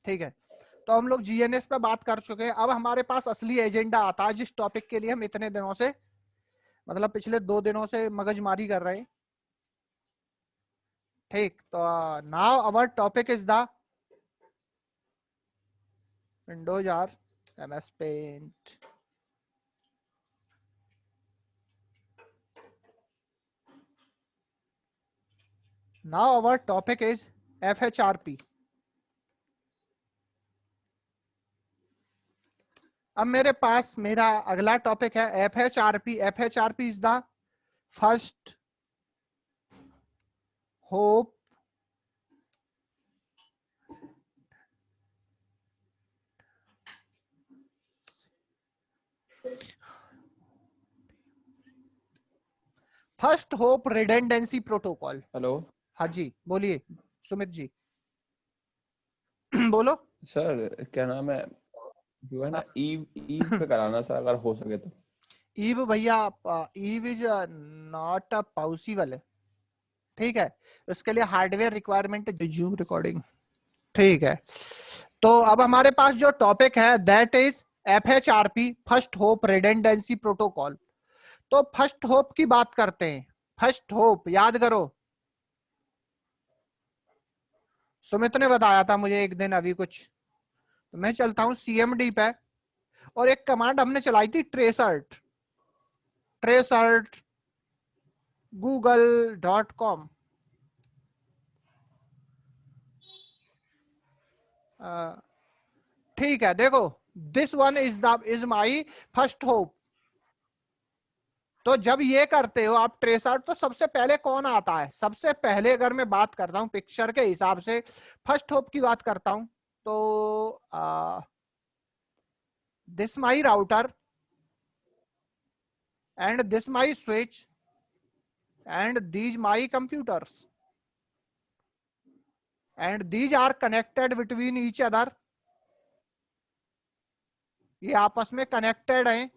ठीक है, तो हम लोग जीएनएस पे बात कर चुके हैं। अब हमारे पास असली एजेंडा आता है, जिस टॉपिक के लिए हम इतने दिनों से, मतलब पिछले 2 दिनों से मगजमारी कर रहे हैं। ठीक, तो now our topic is the Windows or MS Paint. Now our topic is FHRP। अब मेरे पास मेरा अगला टॉपिक है FHRP। FHRP is the first hope first hope redundancy protocol. Hello हाँ जी, बोलिए सुमित जी। बोलो सर, क्या नाम है, जो है ना ईव ईव पे कराना सर, अगर हो सके तो। ईव भैया, ईव इज नॉट पॉसिबल। ठीक है, उसके लिए हार्डवेयर रिक्वायरमेंट है, जूम रिकॉर्डिंग। ठीक है, तो अब हमारे पास जो टॉपिक है that is FHRP, first hope redundancy protocol. तो फर्स्ट होप की बात करते हैं। फर्स्ट होप याद करो, सुमित ने बताया था मुझे एक दिन अभी कुछ। तो मैं चलता हूं CMD पे, और एक कमांड हमने चलाई थी ट्रेसर्ट। Tracert google.com। ठीक है, देखो this one is my first hope. तो जब ये करते हो आप ट्रेसआउट, तो सबसे पहले कौन आता है? सबसे पहले अगर मैं बात करता हूं पिक्चर के हिसाब से, फर्स्ट होप की बात करता हूं, तो this my router and this my switch and these my computers and these are connected between each other. ये आपस में कनेक्टेड हैं,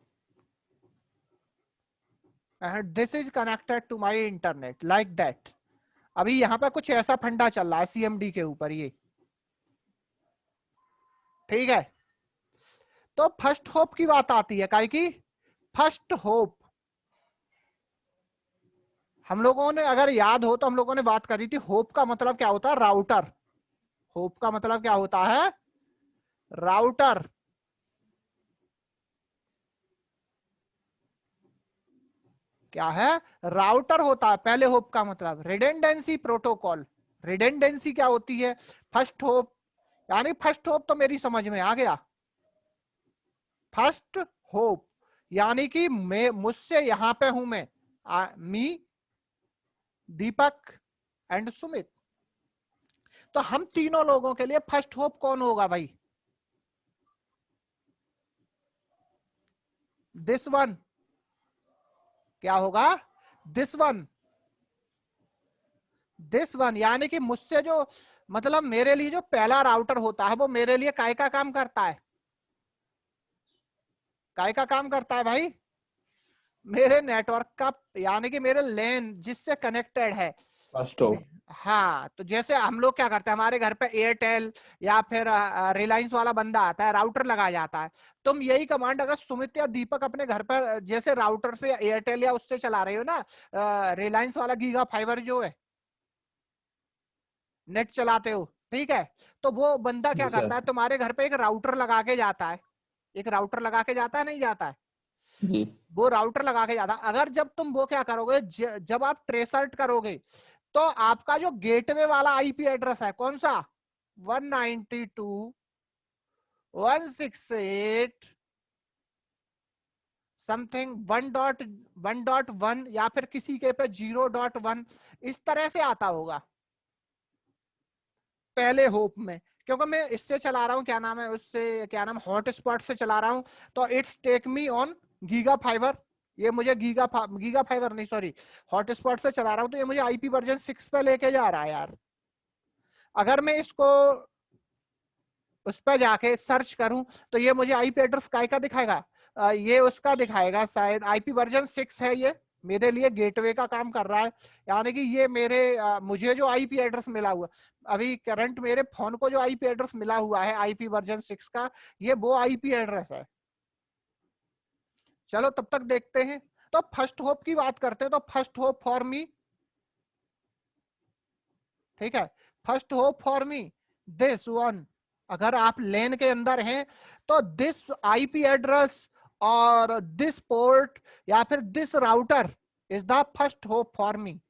and this is connected to my internet like that. अभी यहां पर कुछ ऐसा फंडा चल रहा है CMD के ऊपर ये। ठीक है, तो फर्स्ट होप की बात आती है, काहे की फर्स्ट होप हम लोगों ने अगर याद हो तो हम लोगों ने बात करी थी, होप का मतलब क्या होता है? राउटर। होप का मतलब क्या होता है? राउटर। क्या है? राउटर होता है पहले होप का मतलब। रिडेंडेंसी प्रोटोकॉल, रिडेंडेंसी क्या होती है? फर्स्ट होप, यानी फर्स्ट होप तो मेरी समझ में आ गया। फर्स्ट होप यानी कि मैं, मुझसे यहां पे हूं मैं, मी, दीपक एंड सुमित। तो हम तीनों लोगों के लिए फर्स्ट होप कौन होगा भाई? This one. क्या होगा? This one. दिस वन यानी कि मुझसे जो, मतलब मेरे लिए जो पहला राउटर होता है वो मेरे लिए काय का काम करता है? काय का काम करता है भाई? मेरे नेटवर्क का, यानी कि मेरे लैन जिससे कनेक्टेड है। फर्स्ट हो। हाँ, तो जैसे हम लोग क्या करते हैं, हमारे घर पे एयरटेल या फिर रिलायंस वाला बंदा आता है, राउटर लगाया जाता है। तुम यही कमांड अगर सुमित या दीपक अपने घर पर जैसे राउटर से या एयरटेल या उससे चला रहे हो ना, रिलायंस वाला गीगा फाइबर जो है, नेट चलाते हो, ठीक है, तो वो बंदा क्या जी करता सर। है, तुम्हारे घर पे एक राउटर लगा के जाता है। एक राउटर लगा के जाता है, नहीं जाता है? जी वो राउटर लगा के जाता है। अगर जब तुम वो क्या करोगे, जब आप ट्रेसर्ट करोगे, तो आपका जो गेटवे वाला IP एड्रेस है, कौन सा? 192.168 समथिंग 1.1 या फिर किसी के पे 0.1, इस तरह से आता होगा पहले होप में। क्योंकि मैं इससे चला रहा हूं, क्या नाम है उससे, क्या नाम, हॉटस्पॉट से चला रहा हूं, तो it's take me on giga fiber. ये मुझे गीगा फाइबर नहीं, सॉरी, हॉटस्पॉट से चला रहा हूं, तो ये मुझे IP वर्जन 6 पे लेके जा रहा है यार। अगर मैं इसको उस पर जाके सर्च करूं, तो ये मुझे IP एड्रेस काय का दिखाएगा? ये उसका दिखाएगा शायद, IP वर्जन 6 है ये। मेरे लिए गेटवे का काम कर रहा है, यानी कि ये मेरे मुझे जो आईपी एड्रेस मिला हुआ, अभी करंट मेरे फोन को जो आईपी एड्रेस मिला हुआ है आईपी वर्जन 6 का, ये वो आईपी एड्रेस है। चलो तब तक देखते हैं। तो फर्स्ट होप की बात करते हैं, तो फर्स्ट होप फॉर मी, ठीक है, first hope for me this one, अगर आप लेन के अंदर हैं तो दिस आईपी एड्रेस और दिस पोर्ट या फिर this router is the first hope for me.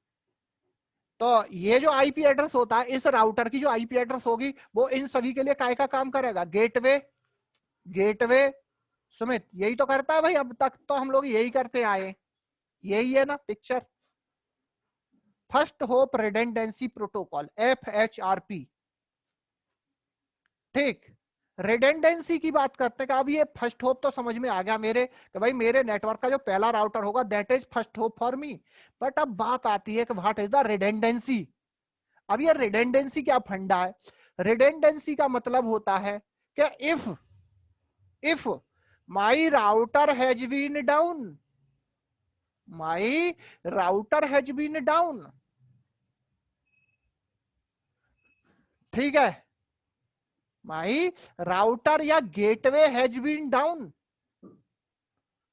तो ये जो आईपी एड्रेस होता है, इस राउटर की जो आईपी एड्रेस होगी वो इन सभी के लिए काय का काम करेगा, गेटवे। गेटवे सुमित यही तो करता है भाई, अब तक तो हम लोग यही करते आए, यही है ना picture. First hope redundancy protocol, FHRP, ठीक। रिडंडेंसी की बात करते हैं, अब ये फर्स्ट होप तो समझ में आ गया मेरे कि भाई मेरे नेटवर्क का जो पहला राउटर होगा that is first hope for me. But अब बात आती है कि व्हाट इज द रिडंडेंसी। अब ये रिडंडेंसी क्या फंडा है? रिडंडेंसी का मतलब होता है कि if my router has been down, my router has been down, ठीक है, माई राउटर या gateway has been down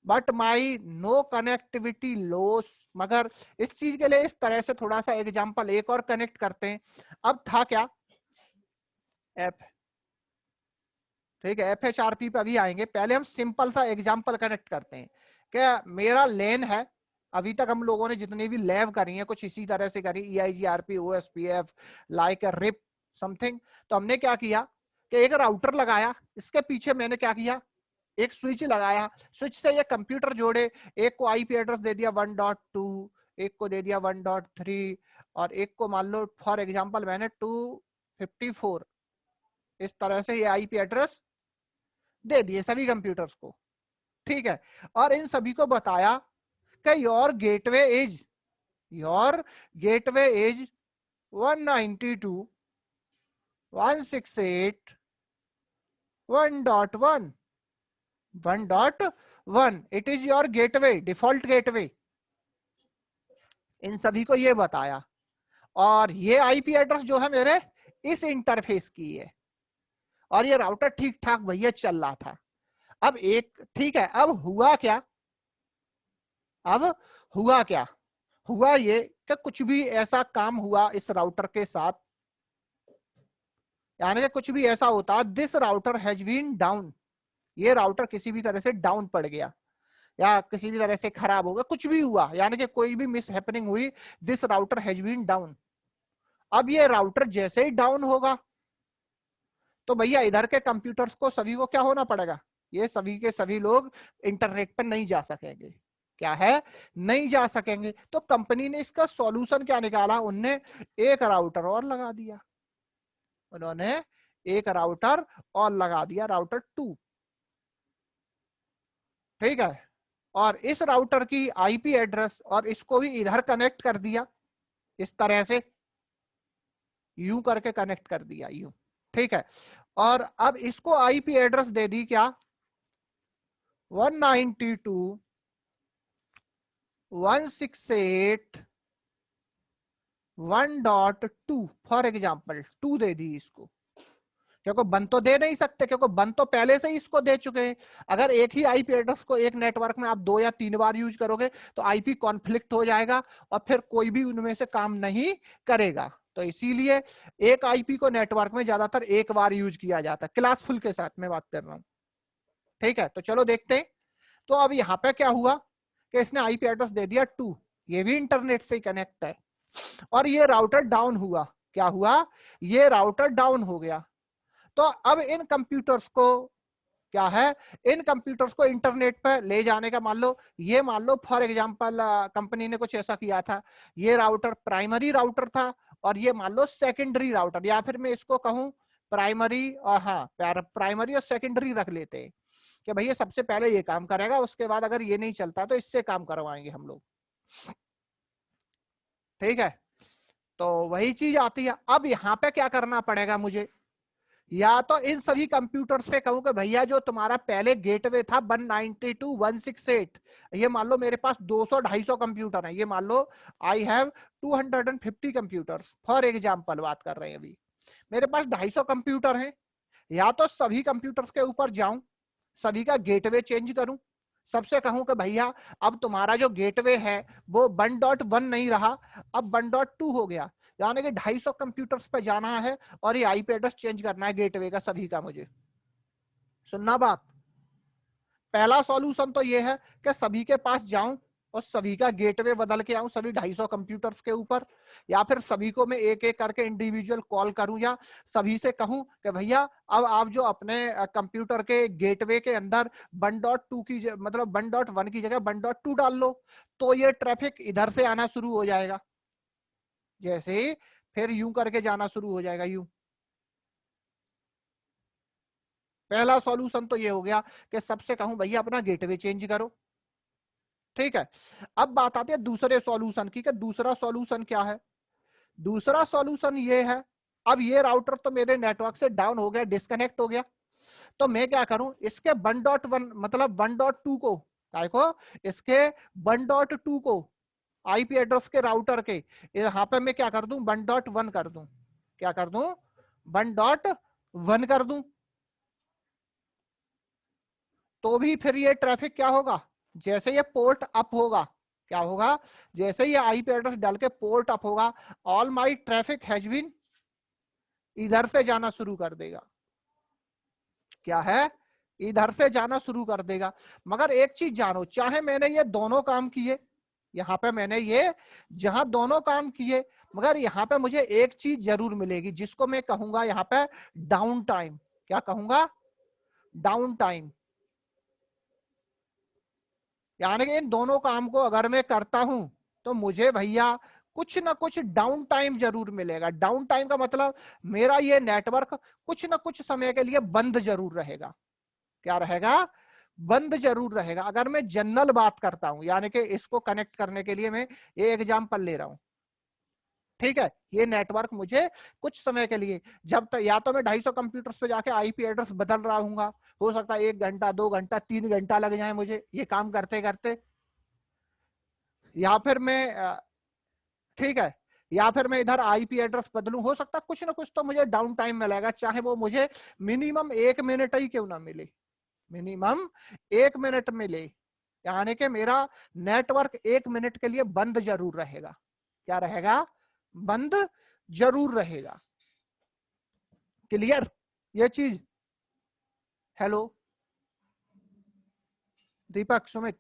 but my no connectivity loss. मगर इस चीज के लिए इस तरह से थोड़ा सा एग्जांपल एक और कनेक्ट करते हैं। अब था क्या, एफ, ठीक है, FHRP पे अभी आएंगे, पहले हम सिंपल सा एग्जांपल कनेक्ट करते हैं कि मेरा लेन है, अभी तक हम लोगों ने जितनी भी लैब करी है कुछ इसी तरह से करी, EIGRP, OSPF, like RIP something. तो हमने क्या किया कि एक राउटर लगाया, इसके पीछे मैंने क्या किया, एक स्विच लगाया, स्विच से ये कंप्यूटर जोड़े, एक को आईपी एड्रेस दे दिया 1.2, एक को दे दिया 1.3 और एक को मान लो फॉर एग्जांपल मैंने 254, इस तरह से ये आईपी एड्रेस दे दिए सभी कंप्यूटर्स को, ठीक है। और इन सभी को बताया कि your gateway is 192.168.1.1, 1.1, it is your gateway, default gateway, इन सभी को ये बताया। और ये आईपी एड्रेस जो है मेरे इस इंटरफेस की है, और ये राउटर ठीक ठाक भैया चल रहा था। अब एक, ठीक है, अब हुआ क्या, हुआ ये कि कुछ भी ऐसा काम हुआ इस राउटर के साथ, यानी कि कुछ भी ऐसा होता, this router has been down, ये राउटर किसी भी तरह से डाउन पड़ गया या किसी भी तरह से खराब हो गया, कुछ भी हुआ, यानी कि कोई भी मिस हैपनिंग हुई, this router has been down. अब ये राउटर जैसे ही डाउन होगा तो भैया इधर के कंप्यूटर्स को सभी को क्या होना पड़ेगा, ये सभी के सभी लोग इंटरनेट पर नहीं जा सकेंगे, क्या है, नहीं जा सकेंगे। तो कंपनी ने इसका सॉल्यूशन क्या निकाला, उनने एक राउटर और लगा दिया, उन्होंने एक राउटर और लगा दिया, राउटर 2, ठीक है। और इस राउटर की आईपी एड्रेस और इसको भी इधर कनेक्ट कर दिया, इस तरह से यू करके कनेक्ट कर दिया, यू, ठीक है। और अब इसको आईपी एड्रेस दे दी क्या, 192.168.1.2 फॉर एग्जाम्पल 2 दे दी इसको, क्योंकि बंद तो दे नहीं सकते, क्योंकि बंद तो पहले से ही इसको दे चुके हैं। अगर एक ही आईपी एड्रेस को एक नेटवर्क में आप 2 या 3 बार यूज करोगे तो आईपी कॉन्फ्लिक्ट हो जाएगा और फिर कोई भी उनमें से काम नहीं करेगा। तो इसीलिए एक आईपी को नेटवर्क में ज्यादातर एक बार यूज किया जाता है, क्लासफुल के साथ मैं बात कर रहा हूं, ठीक है। तो चलो देखते हैं। तो अब यहाँ पे क्या हुआ कि इसने आईपी एड्रेस दे दिया 2, ये भी इंटरनेट से कनेक्ट है, और ये राउटर डाउन हुआ, क्या हुआ, ये राउटर डाउन हो गया। तो अब इन कंप्यूटर्स को क्या है, इन कंप्यूटर्स को इंटरनेट पर ले जाने का, मान लो ये, मान लो फॉर एग्जांपल कंपनी ने कुछ ऐसा किया था, ये राउटर प्राइमरी राउटर था और ये मान लो सेकेंडरी राउटर, या फिर मैं इसको कहूं प्राइमरी और, हाँ, प्राइमरी और सेकेंडरी रख लेते हैं कि भैया सबसे पहले ये काम करेगा, उसके बाद अगर ये नहीं चलता तो इससे काम करवाएंगे हम लोग, ठीक है। तो वही चीज आती है। अब यहाँ पे क्या करना पड़ेगा मुझे, या तो इन सभी कंप्यूटर से कहूं कि भैया जो तुम्हारा पहले गेटवे था 192.168, ये मान लो मेरे पास 200-250 कंप्यूटर है, ये मान लो I have 250 computers, for example बात कर रहे हैं अभी, मेरे पास 250 कंप्यूटर हैं, या तो सभी कंप्यूटर्स के ऊपर जाऊं, सभी का गेटवे चेंज करूं, सबसे कहूं कि भैया अब तुम्हारा जो गेटवे है वो 1.1 नहीं रहा, अब 1.2 हो गया, यानी कि 250 कंप्यूटर्स पे जाना है और ये आईपी एड्रेस चेंज करना है गेटवे का सभी का। मुझे सुनना बात, पहला सॉल्यूशन तो ये है कि सभी के पास जाऊं और सभी का गेटवे बदल के आऊं सभी 250 कंप्यूटर्स के ऊपर, या फिर सभी को मैं एक एक करके इंडिविजुअल कॉल करूं, या सभी से कहूं कि भैया अब आप जो अपने कंप्यूटर के गेटवे के अंदर 1.2 की मतलब 1.1 की जगह 1.2 डाल लो, तो ये ट्रैफिक इधर से आना शुरू हो जाएगा, जैसे फिर यूं करके जाना शुरू हो जाएगा यूं। पहला सॉल्यूशन तो ये हो गया कि सबसे कहूं भैया अपना गेटवे चेंज करो, ठीक है। अब बात आती है दूसरे सॉल्यूशन की, कि दूसरा सॉल्यूशन क्या है। दूसरा सॉल्यूशन ये है, अब ये राउटर तो मेरे नेटवर्क से डाउन हो गया, डिस्कनेक्ट हो गया, तो मैं क्या करूं, इसके 1.1 मतलब 1.2 को काय को इसके 1.2 को आईपी एड्रेस के राउटर के यहां पे मैं क्या कर दूं 1.1 कर दूं, क्या कर दूं 1.1 कर दूं, तो भी फिर ये ट्रैफिक क्या होगा, जैसे ये पोर्ट अप होगा, क्या होगा, जैसे ये आईपी एड्रेस डाल के पोर्ट अप होगा, all my traffic has been इधर से जाना शुरू कर देगा, क्या है, इधर से जाना शुरू कर देगा। मगर एक चीज जानो, चाहे मैंने ये दोनों काम किए, यहां पे मैंने ये जहां दोनों काम किए, मगर यहां पे मुझे एक चीज जरूर मिलेगी जिसको मैं कहूंगा यहां पे डाउन टाइम, क्या कहूंगा, डाउन टाइम। यानी कि इन दोनों काम को अगर मैं करता हूं तो मुझे भैया कुछ ना कुछ डाउन टाइम जरूर मिलेगा। डाउन टाइम का मतलब मेरा ये नेटवर्क कुछ ना कुछ समय के लिए बंद जरूर रहेगा, क्या रहेगा, बंद जरूर रहेगा। अगर मैं जनरल बात करता हूं, यानी कि इसको कनेक्ट करने के लिए मैं ये एग्जांपल ले रहा हूं, ठीक है, ये नेटवर्क मुझे कुछ समय के लिए, जब तक या तो मैं 250 कंप्यूटर्स पे जाके आईपी एड्रेस बदल रहा हूँ, हो सकता है 1 घंटा 2 घंटा 3 घंटा लग जाए मुझे ये काम करते करते, या फिर मैं ठीक है, या फिर मैं इधर आईपी एड्रेस बदलूं, हो सकता है कुछ ना कुछ तो मुझे डाउन टाइम मिलेगा, चाहे वो मुझे मिनिमम 1 मिनट ही क्यों ना मिले, मिनिमम 1 मिनट मिले, यानी कि मेरा नेटवर्क 1 मिनट के लिए बंद जरूर रहेगा, क्या रहेगा, बंद जरूर रहेगा। क्लियर ये चीज, हेलो दीपक सुमित,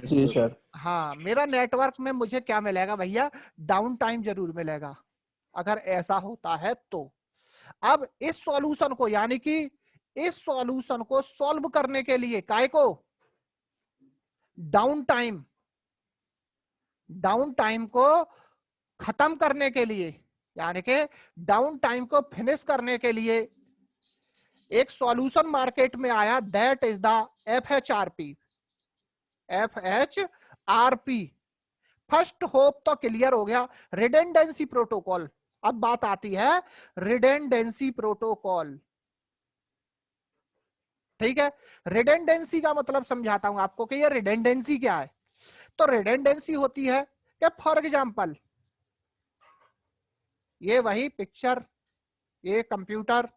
जी सर। हाँ मेरा नेटवर्क में मुझे क्या मिलेगा भैया, डाउन टाइम जरूर मिलेगा, अगर ऐसा होता है तो। अब इस सॉल्यूशन को, यानी कि इस सॉल्यूशन को सॉल्व करने के लिए काय को, डाउन टाइम, डाउन टाइम को खत्म करने के लिए, यानी कि डाउन टाइम को फिनिश करने के लिए एक सॉल्यूशन मार्केट में आया, that is the FHRP। FHRP first hope तो क्लियर हो गया, रिडेंडेंसी प्रोटोकॉल। अब बात आती है रिडेंडेंसी प्रोटोकॉल, ठीक है। रिडेंडेंसी का मतलब समझाता हूं आपको कि ये रिडेंडेंसी क्या है। तो रिडेंडेंसी होती है कि फॉर एग्जांपल ये वही पिक्चर, ये कंप्यूटर,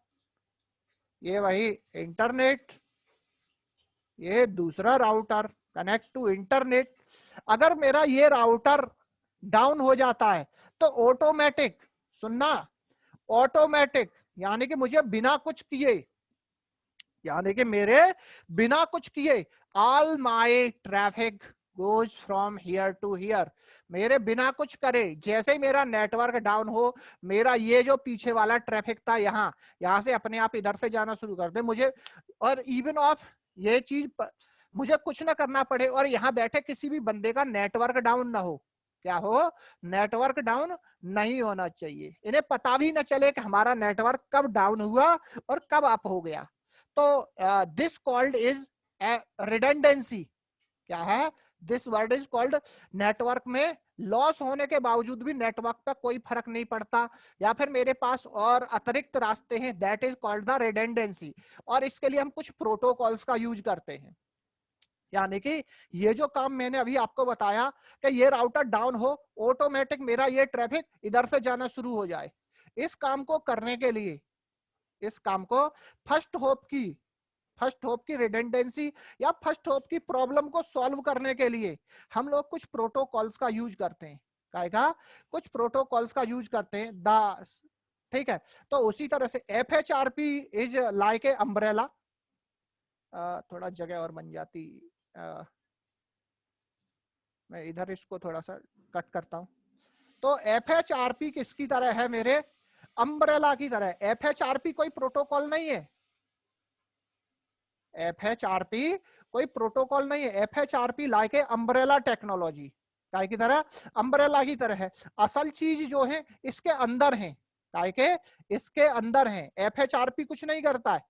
ये वही इंटरनेट, ये दूसरा राउटर कनेक्ट टू इंटरनेट, अगर मेरा ये राउटर डाउन हो जाता है तो ऑटोमेटिक, सुनना, ऑटोमेटिक यानी कि मुझे बिना कुछ किए, यानी कि मेरे बिना कुछ किए all my traffic goes from here to here, मेरे बिना कुछ करे जैसे ही मेरा नेटवर्क डाउन हो, मेरा ये जो पीछे वाला ट्रैफिक था यहाँ से अपने आप इधर से जाना शुरू कर दे मुझे, और इवन ऑफ ये चीज मुझे कुछ ना करना पड़े, और यहाँ बैठे किसी भी बंदे का नेटवर्क डाउन ना हो, क्या हो, नेटवर्क डाउन नहीं होना चाहिए, इन्हें पता भी ना चले कि हमारा नेटवर्क कब डाउन हुआ और कब अप हो गया। तो दिस कॉल्ड इज रिडेंडेंसी, क्या है, this word is called, network में लॉस होने के बावजूद भी नेटवर्क पर कोई फर्क नहीं पड़ता, या फिर मेरे पास और अतिरिक्त रास्ते हैं, that is called the redundancy. और इसके लिए हम कुछ प्रोटोकॉल्स का यूज करते हैं। यानी कि ये जो काम मैंने अभी आपको बताया कि ये राउटर डाउन हो, ऑटोमेटिक मेरा ये ट्रैफिक इधर से जाना शुरू हो जाए, इस काम को करने के लिए, इस काम को फर्स्ट होप की रिडंडेंसी या फर्स्ट होप की प्रॉब्लम को सॉल्व करने के लिए हम लोग कुछ प्रोटोकॉल्स का यूज करते हैं। क्या कुछ प्रोटोकॉल्स का यूज करते हैं ठीक है। तो उसी तरह से FHRP is like a umbrella. थोड़ा जगह और बन जाती, मैं इधर इसको थोड़ा सा कट करता हूं। तो FHRP किसकी तरह है? मेरे अम्ब्रेला की तरह। FHRP कोई प्रोटोकॉल नहीं है, FHRP कोई प्रोटोकॉल नहीं है। FHRP like a umbrella technology, काय की तरह? अम्ब्रेला की तरह है। असल चीज जो है इसके अंदर है, काय के इसके अंदर है। FHRP कुछ नहीं करता है,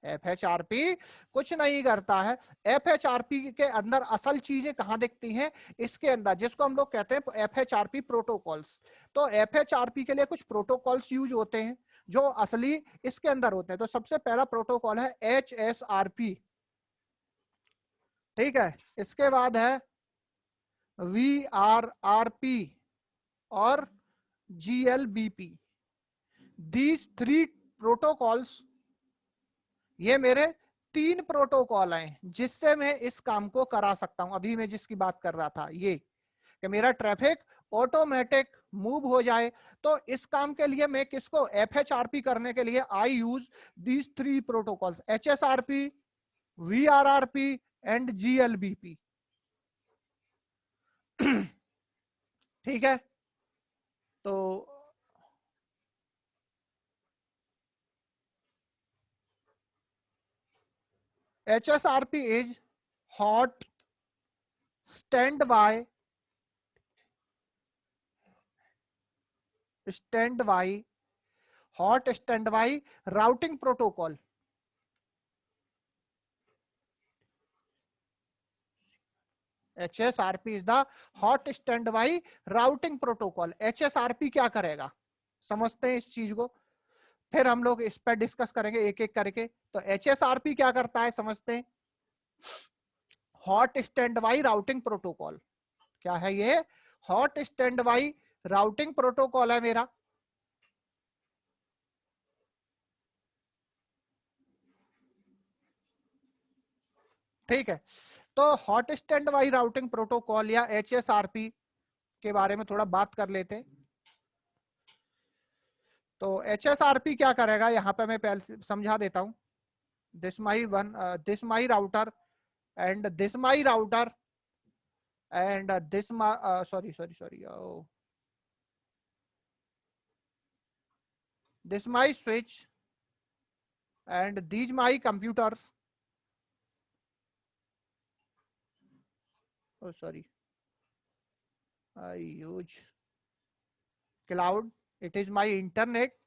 FHRP कुछ नहीं करता है। FHRP के अंदर असल चीजें कहां दिखती हैं? इसके अंदर, जिसको हम लोग कहते हैं FHRP प्रोटोकॉल्स। तो FHRP के लिए कुछ प्रोटोकॉल्स यूज होते हैं जो असली इसके अंदर होते हैं। तो सबसे पहला प्रोटोकॉल है HSRP, ठीक है। इसके बाद है VRRP और GLBP। दीज 3 प्रोटोकॉल्स, ये मेरे 3 प्रोटोकॉल हैं जिससे मैं इस काम को करा सकता हूं। अभी मैं जिसकी बात कर रहा था, ये कि मेरा ट्रैफिक ऑटोमेटिक मूव हो जाए। तो इस काम के लिए मैं किसको? FHRP करने के लिए I use these 3 protocols, HSRP, VRRP and GLBP। ठीक है। तो HSRP is hot standby routing protocol. HSRP is the hot standby routing protocol. HSRP क्या करेगा समझते हैं इस चीज को, फिर हम लोग इस पर डिस्कस करेंगे एक एक करके। तो HSRP क्या करता है समझते हैं। Hot standby routing protocol, क्या है ये? Hot standby routing protocol है मेरा। ठीक है। तो hot standby routing protocol या HSRP के बारे में थोड़ा बात कर लेते हैं। तो HSRP क्या करेगा, यहाँ पे मैं पहले समझा देता हूं। This my router and this my router and this my sorry this my switch and these my computers, oh sorry, I use cloud, it is my internet।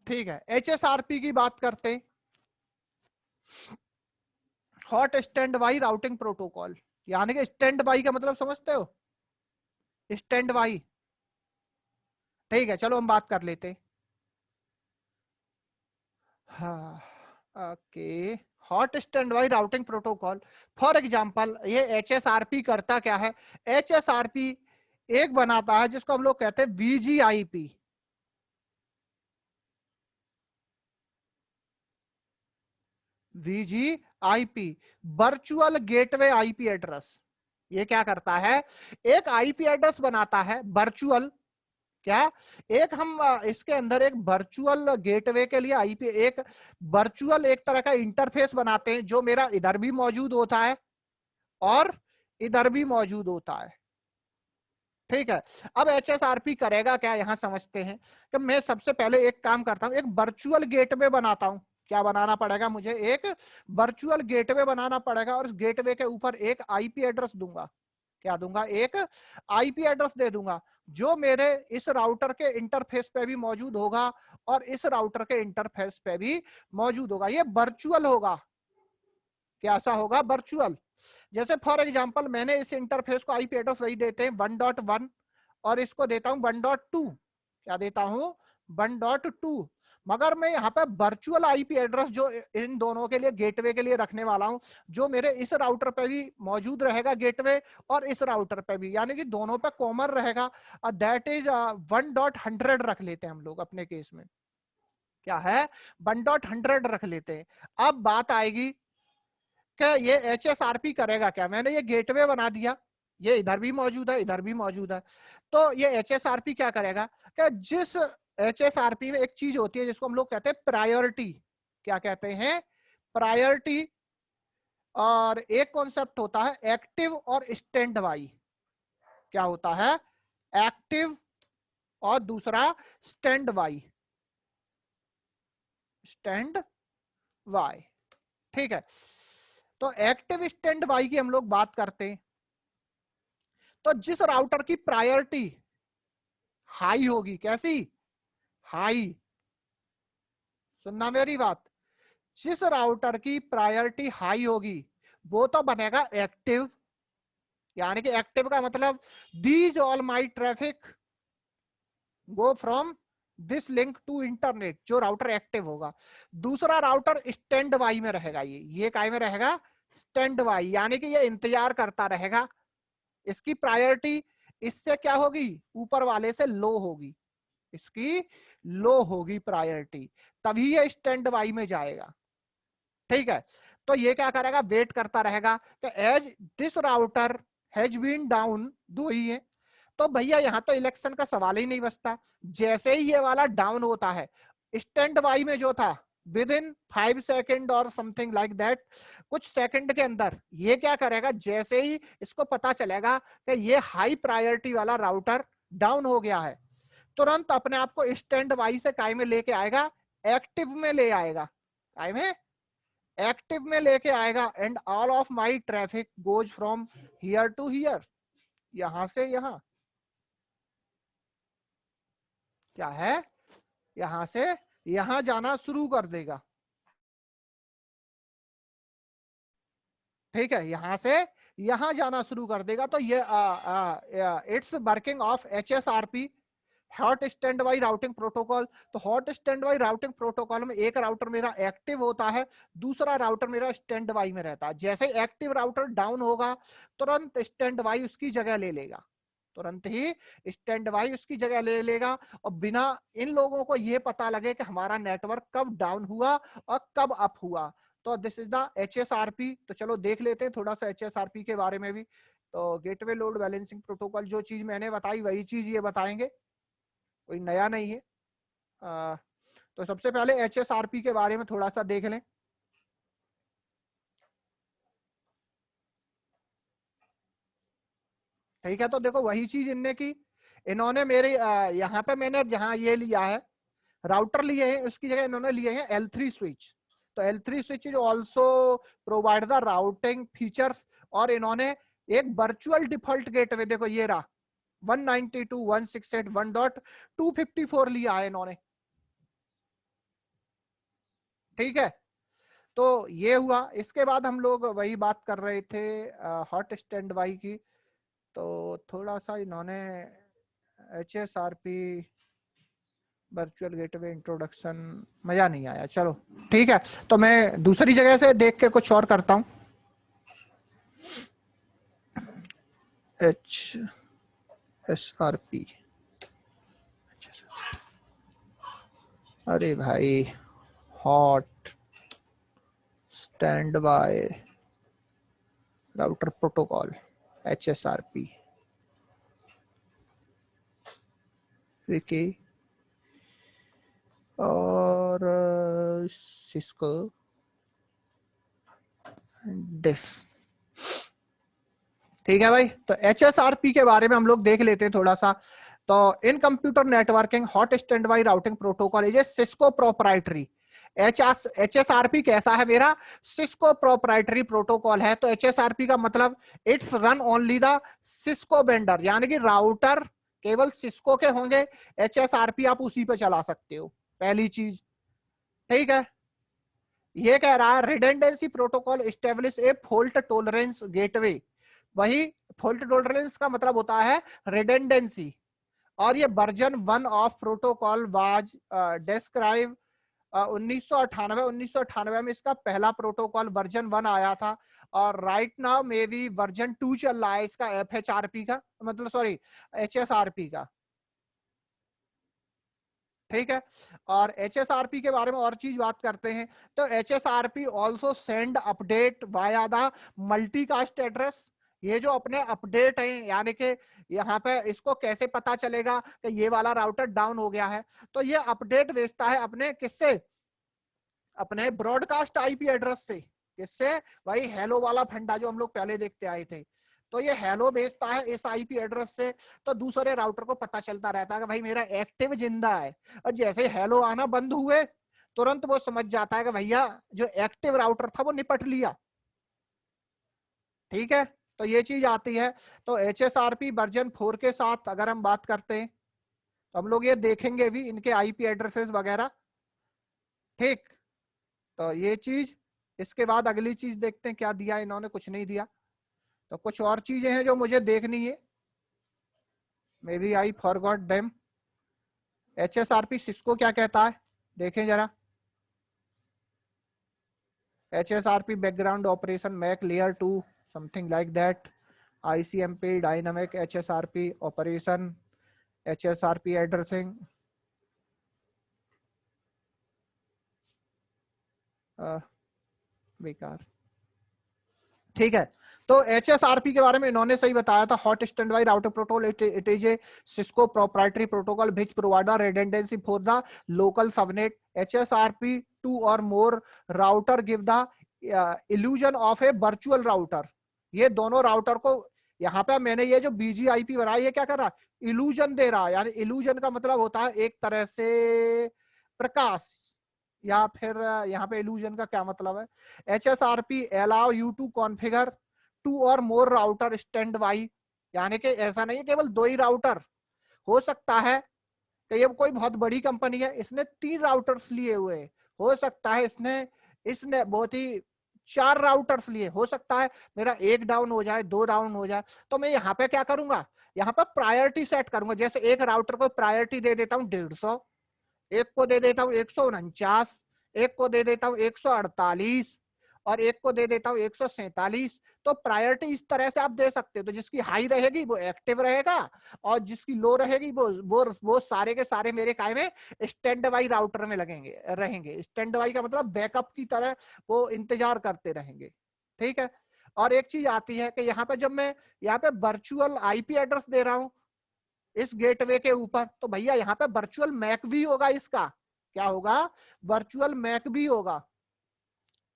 ठीक है। HSRP की बात करते हैं, hot standby routing protocol. यानी कि stand by का मतलब समझते हो? स्टैंड बाई, ठीक है। चलो हम बात कर लेते हैं। हाँ, okay. Hot standby routing protocol, for example ये HSRP करता क्या है? HSRP एक बनाता है जिसको हम लोग कहते हैं VGIP। VGIP virtual gateway IP address. ये क्या करता है? एक IP एड्रेस बनाता है वर्चुअल, क्या एक हम इसके अंदर एक वर्चुअल गेटवे के लिए आईपी, एक वर्चुअल एक तरह का इंटरफेस बनाते हैं जो मेरा इधर भी मौजूद होता है और इधर भी मौजूद होता है। ठीक है। अब HSRP करेगा क्या, यहां समझते हैं कि मैं सबसे पहले एक काम करता हूं, एक वर्चुअल गेटवे बनाता हूं। क्या बनाना पड़ेगा मुझे? एक वर्चुअल गेटवे बनाना पड़ेगा और इस गेटवे के ऊपर एक आईपी एड्रेस दूंगा। क्या दूंगा, एक आईपी एड्रेस दे दूंगा जो मेरे इस राउटर के इंटरफेस पे भी मौजूद होगा और इस राउटर के इंटरफेस पे भी मौजूद होगा। ये वर्चुअल होगा। कैसा होगा, वर्चुअल। जैसे फॉर एग्जांपल मैंने इस इंटरफेस को आईपी एड्रेस वही देते हैं 1.1 और इसको देता हूं 1.2। क्या देता हूं, 1.2। मगर मैं यहाँ पे वर्चुअल आईपी एड्रेस जो इन दोनों के लिए गेटवे के लिए रखने वाला हूं, जो मेरे इस राउटर पे भी मौजूद रहेगा गेटवे और इस राउटर पे भी, यानी कि दोनों पे कॉमन रहेगा। दैट इज 1.100 रख लेते हैं हम लोग अपने केस में। क्या है, 1.100 रख लेते हैं। अब बात आएगी क्या ये HSRP करेगा क्या। मैंने ये गेटवे बना दिया, ये इधर भी मौजूद है इधर भी मौजूद है, तो ये HSRP क्या करेगा, क्या जिस HSRP में एक चीज होती है जिसको हम लोग कहते हैं प्रायोरिटी। क्या कहते हैं, प्रायोरिटी। और एक कॉन्सेप्ट होता है एक्टिव और स्टैंड बाई। क्या होता है, एक्टिव और दूसरा स्टैंड बाई, स्टैंड बाई। ठीक है, तो एक्टिव स्टैंड बाई की हम लोग बात करते हैं। तो जिस राउटर की प्रायोरिटी हाई होगी, कैसी, हाई, सुनना मेरी बात, जिस राउटर की प्रायोरिटी हाई होगी वो तो बनेगा एक्टिव। यानी कि एक्टिव का मतलब these all my traffic go from this link to internet, जो राउटर एक्टिव होगा। दूसरा राउटर स्टैंड बाई में रहेगा, ये काय में रहेगा, स्टैंड बाई, यानी कि ये इंतजार करता रहेगा। इसकी प्रायोरिटी इससे क्या होगी, ऊपर वाले से लो होगी, इसकी लो होगी प्रायोरिटी, तभी ये स्टैंड बाई में जाएगा। ठीक है, तो ये क्या करेगा, वेट करता रहेगा कि as this router has been down, दो ही है, तो भैया यहां तो इलेक्शन का सवाल ही नहीं बचता। जैसे ही ये वाला डाउन होता है, स्टैंड बाई में जो था विद इन 5 सेकेंड और समथिंग लाइक दैट, कुछ सेकंड के अंदर ये क्या करेगा, जैसे ही इसको पता चलेगा कि ये हाई प्रायोरिटी वाला राउटर डाउन हो गया है, तुरंत अपने आप को स्टैंड बाई से काय में लेके आएगा, एक्टिव में ले आएगा, काय में, एक्टिव में लेके आएगा। And all of my traffic goes from here to here, यहां से यहां, क्या है, यहां से यहां जाना शुरू कर देगा। ठीक है, यहां से यहां जाना शुरू कर देगा। तो ये it's working of HSRP, hot standby routing protocol. तो hot standby routing protocol में एक राउटर मेरा एक्टिव होता है, दूसरा राउटर मेरा स्टैंड बाई में रहता है। जैसे एक्टिव राउटर डाउन होगा, तुरंत स्टैंड बाई उसकी जगह ले लेगा, तुरंत ही स्टैंड बाई उसकी जगह ले लेगा, और बिना इन लोगों को ये पता लगे कि हमारा नेटवर्क कब डाउन हुआ और कब अप हुआ। तो दिस इज द HSRP। तो चलो देख लेते हैं थोड़ा सा HSRP के बारे में भी। तो गेटवे लोड बैलेंसिंग प्रोटोकॉल, जो चीज मैंने बताई वही चीज ये बताएंगे, कोई नया नहीं है। तो सबसे पहले HSRP के बारे में थोड़ा सा देख लें। ठीक है, तो देखो वही चीज इनने की, इन्होंने मेरे यहाँ पे मैंने जहां ये लिया है राउटर लिए हैं, उसकी जगह इन्होंने लिए हैं L3 स्विच। तो L3 switch is also provide the routing features, और इन्होंने एक वर्चुअल डिफॉल्ट गेटवे, देखो ये रहा 192.168.1.254 लिया है इन्होंने। ठीक है, तो ये हुआ। इसके बाद हम लोग वही बात कर रहे थे हॉट स्टैंड बाई की। तो थोड़ा सा इन्होंने HSRP वर्चुअल गेटवे इंट्रोडक्शन मजा नहीं आया, चलो ठीक है, तो मैं दूसरी जगह से देख के कुछ और करता हूं। HSRP, अरे भाई, hot stand by router protocol HSRP, Vicky और सिस्को डिस। ठीक है भाई, तो HSRP के बारे में हम लोग देख लेते हैं थोड़ा सा। तो इन computer networking hot stand by routing protocol is a Cisco proprietary HSRP कैसा है मेरा, सिस्को प्रोप्राइटरी प्रोटोकॉल है। तो HSRP का मतलब it's run only the Cisco vendor, यानी कि राउटर केवल सिस्को के होंगे, HSRP आप उसी पे चला सकते हो, पहली चीज। ठीक है, ये कह रहा है रिडंडेंसी प्रोटोकॉल एस्टेब्लिश ए फॉल्ट टॉलरेंस गेटवे। वही फॉल्ट टॉलरेंस का मतलब होता है रिडंडेंसी। और ये version 1 of protocol was describe 1998 में इसका पहला प्रोटोकॉल वर्जन 1 आया था। और right now may be version 2 चल रहा है इसका, FHRP का मतलब, सॉरी HSRP का। ठीक है, और HSRP के बारे में और चीज बात करते हैं। तो HSRP also send update via the multicast address. ये जो अपने अपडेट हैं, यानी कि यहाँ पे इसको कैसे पता चलेगा कि ये वाला राउटर डाउन हो गया है, तो ये अपडेट भेजता है अपने किससे, अपने ब्रॉडकास्ट आईपी एड्रेस से। किससे, भाई हेलो वाला फंडा जो हम लोग पहले देखते आए थे। तो ये हेलो भेजता है इस आईपी एड्रेस से, तो दूसरे राउटर को पता चलता रहता है कि भाई मेरा एक्टिव जिंदा है। और जैसे हेलो आना बंद हुए, तुरंत वो समझ जाता है कि भैया जो एक्टिव राउटर था वो निपट लिया। ठीक है, तो ये चीज आती है। तो HSRP वर्जन 4 के साथ अगर हम बात करते हैं, तो हम लोग ये देखेंगे भी इनके आईपी एड्रेसेस वगैरह। ठीक, तो ये चीज, इसके बाद अगली चीज देखते हैं क्या दिया इन्होंने, कुछ नहीं दिया। तो कुछ और चीजें हैं जो मुझे देखनी है, maybe I forgot them. HSRP Cisco क्या कहता है, देखें जरा। HSRP background operation MAC layer 2 something like that, ICMP dynamic HSRP operation, HSRP addressing, बेकार। ठीक है, तो HSRP के बारे में इन्होंने सही बताया था। Hot standby router protocol, it is a Cisco proprietary protocol which provide redundancy for the local subnet. HSRP 2 or more router give the illusion of a virtual router. ये दोनों राउटर को, यहाँ पे मैंने ये जो BGIP बनाई है क्या कर रहा है, इल्यूजन दे रहा है। यानी इल्यूजन का मतलब होता है एक तरह से प्रकाश, या फिर यहाँ पे इल्यूजन का क्या मतलब है। HSRP allow you to configure 2 or more router stand by, यानी कि ऐसा नहीं है केवल 2 ही राउटर। हो सकता है कि ये कोई बहुत बड़ी कंपनी है, इसने 3 राउटर्स लिए हुए हैं। हो सकता है इसने इसने बहुत ही 4 राउटर्स लिए। हो सकता है मेरा एक डाउन हो जाए, 2 डाउन हो जाए, तो मैं यहाँ पे क्या करूंगा, यहाँ पे प्रायोरिटी सेट करूंगा। जैसे एक राउटर को प्रायोरिटी दे देता हूँ 150, एक को दे देता हूँ 149, एक को दे देता हूँ 148, और एक को दे देता हूँ 147। तो प्रायोरिटी इस तरह से आप दे सकते हो। तो जिसकी हाई रहेगी वो एक्टिव रहेगा, और जिसकी लो रहेगी वो सारे के सारे मेरे काय में स्टैंड बाई राउटर में लगेंगे रहेंगे। स्टैंड बाई का मतलब बैकअप की तरह वो इंतजार करते रहेंगे। ठीक है, और एक चीज आती है कि यहाँ पे जब मैं यहाँ पे वर्चुअल आईपी एड्रेस दे रहा हूँ इस गेटवे के ऊपर, तो भैया यहाँ पे वर्चुअल मैक भी होगा। इसका क्या होगा, वर्चुअल मैक भी होगा।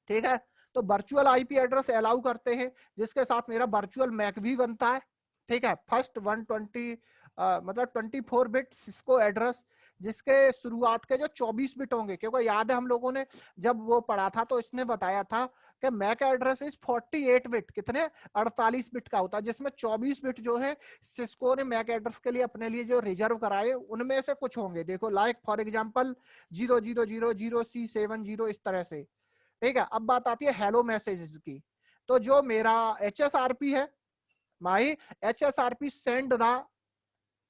ठीक है, तो वर्चुअल आईपी एड्रेस अलाउ करते हैं, जिसके साथ मेरा वर्चुअल मैक भी बनता है। ठीक है, फर्स्ट 120 मतलब 24 बिट सिस्को एड्रेस, जिसके शुरुआत के जो 24 बिट होंगे, क्योंकि याद है हम लोगों ने जब वो पढ़ा था तो इसने बताया था कि मैक एड्रेस इज 48 बिट, कितने 48 बिट का होता है, जिसमें 24 बिट जो है सिस्को ने मैक एड्रेस के लिए अपने लिए जो रिजर्व कराए उनमें से कुछ होंगे। देखो लाइक फॉर एग्जांपल 0000C70 इस तरह से। ठीक है, अब बात आती है हेलो मैसेजेस की। तो जो मेरा HSRP है, माई HSRP send the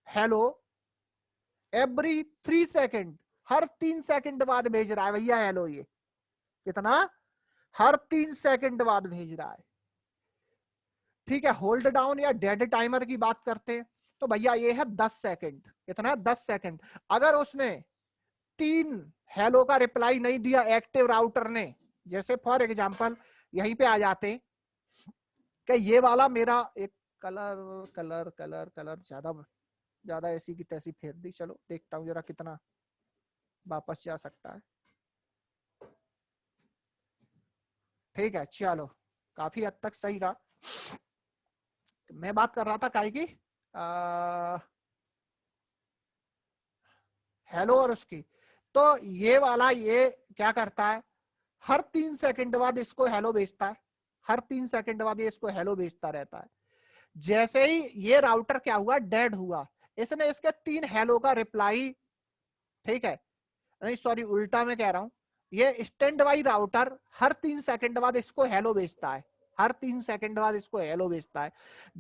hello every 3 second, her 3 second बाद भेज रहा है भैया हेलो। ये कितना, हर 3 सेकंड बाद भेज रहा है। ठीक है, होल्ड डाउन या डेड टाइमर की बात करते हैं, तो भैया ये है 10 सेकंड। कितना, 10 सेकंड। अगर उसने 3 हेलो का रिप्लाई नहीं दिया एक्टिव राउटर ने, जैसे फॉर एग्जांपल यहीं पे आ जाते हैं कि ये वाला मेरा एक कलर कलर कलर कलर ज्यादा ज्यादा ऐसी की तैसी फेर दी। चलो देखता हूँ जरा कितना वापस जा सकता है। ठीक है, चलो काफी हद तक सही रहा। मैं बात कर रहा था काहे की, हेलो और उसकी। तो ये वाला ये क्या करता है, हर 3 सेकंड बाद इसको हेलो भेजता है, हर 3 सेकंड बाद ये इसको हेलो भेजता रहता है। जैसे ही ये राउटर क्या हुआ, डेड हुआ, इसने इसके 3 हेलो का रिप्लाई, ठीक है, नहीं सॉरी उल्टा मैं कह रहा हूं, ये stand by router her 3 second बाद इसको हेलो भेजता है, हर 3 सेकंड बाद इसको हेलो भेजता है।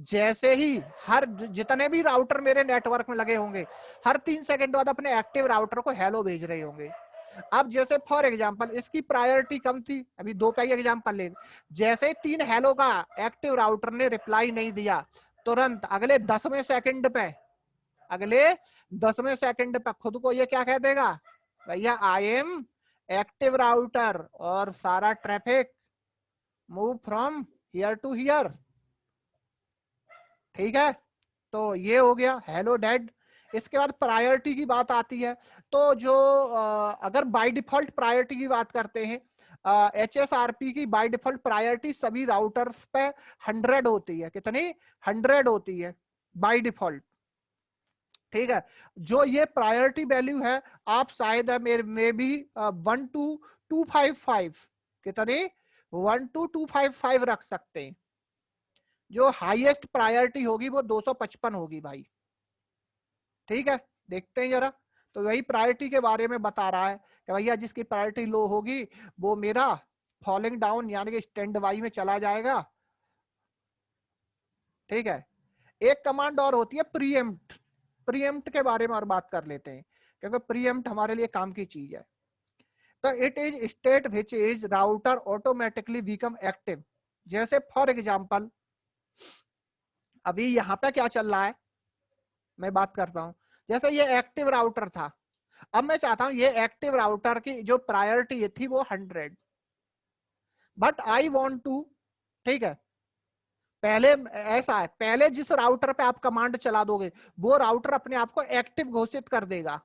जैसे ही हर जितने भी राउटर मेरे नेटवर्क में लगे होंगे हर 3 सेकंड बाद अपने एक्टिव राउटर को हेलो भेज रहे होंगे। अब जैसे फॉर एग्जांपल इसकी प्रायोरिटी कम थी, अभी 2 का ही एग्जांपल ले, जैसे 3 हेलो का एक्टिव राउटर ने रिप्लाई नहीं दिया, तुरंत अगले 10वें सेकंड पे, अगले 10वें सेकंड पे खुद को ये क्या कह देगा, भैया आई एम एक्टिव राउटर और सारा traffic move from here to here. ठीक है, तो ये हो गया हेलो डेड। इसके बाद प्रायोरिटी की बात आती है, तो जो अगर बाय डिफॉल्ट प्रायोरिटी की बात करते हैं, HSRP की बाय डिफॉल्ट प्रायोरिटी सभी राउटर्स पे 100 होती है, कितनी 100 होती है बाय डिफॉल्ट। ठीक है, जो ये प्रायोरिटी वैल्यू है आप शायद मेरे में भी 12255, कितनी 12255 रख सकते हैं। जो हाईएस्ट प्रायोरिटी होगी वो 255 होगी भाई। ठीक है, देखते हैं जरा, तो वही प्रायोरिटी के बारे में बता रहा है कि भैया जिसकी प्रायोरिटी लो होगी वो मेरा फॉलिंग डाउन यानी कि स्टैंड बाई में चला जाएगा। ठीक है, एक कमांड और होती है प्रीएम्प्ट, प्रीएम्प्ट के बारे में और बात कर लेते हैं क्योंकि प्रीएम्प्ट हमारे लिए काम की चीज है। तो it is state which is router automatically become active. जैसे फॉर एग्जांपल अभी यहाँ पे क्या चल रहा है, मैं बात करता हूं, जैसे ये एक्टिव राउटर था, अब मैं चाहता हूं ये एक्टिव राउटर की जो प्रायोरिटी थी वो 100, बट आई वांट टू, ठीक है, पहले ऐसा है, पहले जिस राउटर पे आप कमांड चला दोगे वो राउटर अपने आप को एक्टिव घोषित कर देगा,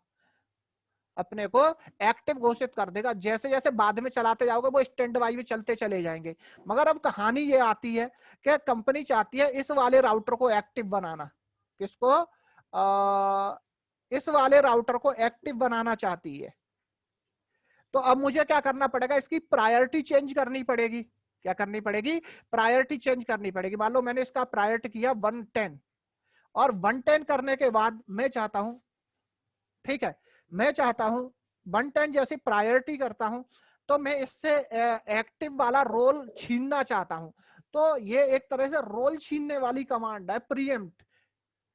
अपने को एक्टिव घोषित कर देगा। जैसे जैसे बाद में चलाते जाओगे वो स्टैंड बाई में चलते चले जाएंगे। मगर अब कहानी ये आती है कि कंपनी चाहती है इस वाले राउटर को एक्टिव बनाना, किसको, इस वाले राउटर को एक्टिव बनाना चाहती है। तो अब मुझे क्या करना पड़ेगा, इसकी प्रायोरिटी चेंज करनी पड़ेगी। क्या करनी पड़ेगी, प्रायोरिटी चेंज करनी पड़ेगी। मान लो मैंने इसका प्रायोरिटी किया 110 और 110 करने के बाद मैं चाहता हूं, ठीक है, मैं चाहता हूं 110 जैसी प्रायोरिटी करता हूं तो मैं इससे एक्टिव वाला रोल छीनना चाहता हूं। तो ये एक तरह से रोल छीनने वाली कमांड है pre-empt.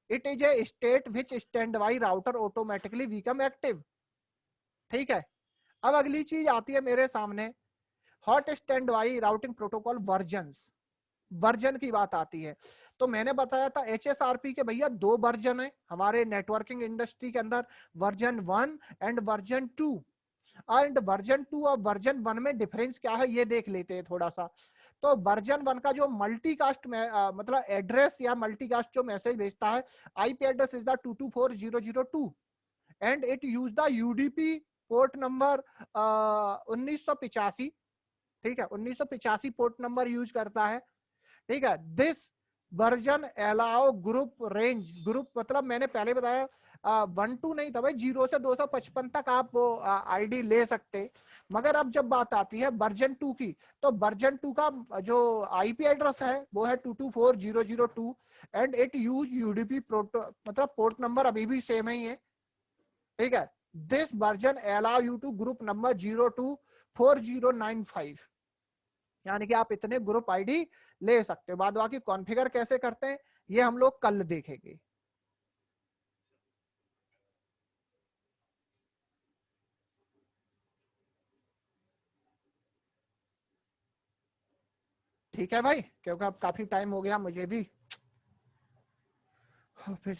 It is A state which stand by router automatically become active. ठीक है, अब अगली चीज आती है मेरे सामने, hot standby routing protocol versions, version की बात आती है। तो मैंने बताया था HSRP के भैया 2 वर्जन है हमारे नेटवर्किंग इंडस्ट्री के अंदर, version 1 and version 2। And version 2 और वर्जन 1 में डिफरेंस क्या है ये देख लेते हैं थोड़ा सा। तो वर्जन 1 का जो मल्टीकास्ट में मतलब एड्रेस या मल्टीकास्ट जो मैसेज भेजता है, IP address is the 224002 and it use the UDP port number 1985। ठीक है, 1985 पोर्ट नंबर यूज करता है। ठीक है, this version allow group range, group मतलब मैंने पहले बताया 1 2 नहीं था भाई, 0 से 255 तक आप वो आईडी ले सकते। मगर अब जब बात आती है वर्जन 2 की, तो वर्जन 2 का जो आईपी एड्रेस है वो है 224002 and it use UDP proto, मतलब पोर्ट नंबर अभी भी सेम ही है। ठीक है, this version allow you to group number 024095, यानी कि आप इतने ग्रुप आईडी ले सकते हो। बाद बाकी कॉन्फ़िगर कैसे करते हैं ये हम लोग कल देखेंगे। ठीक है भाई, क्योंकि अब काफी टाइम हो गया मुझे भी ऑफिस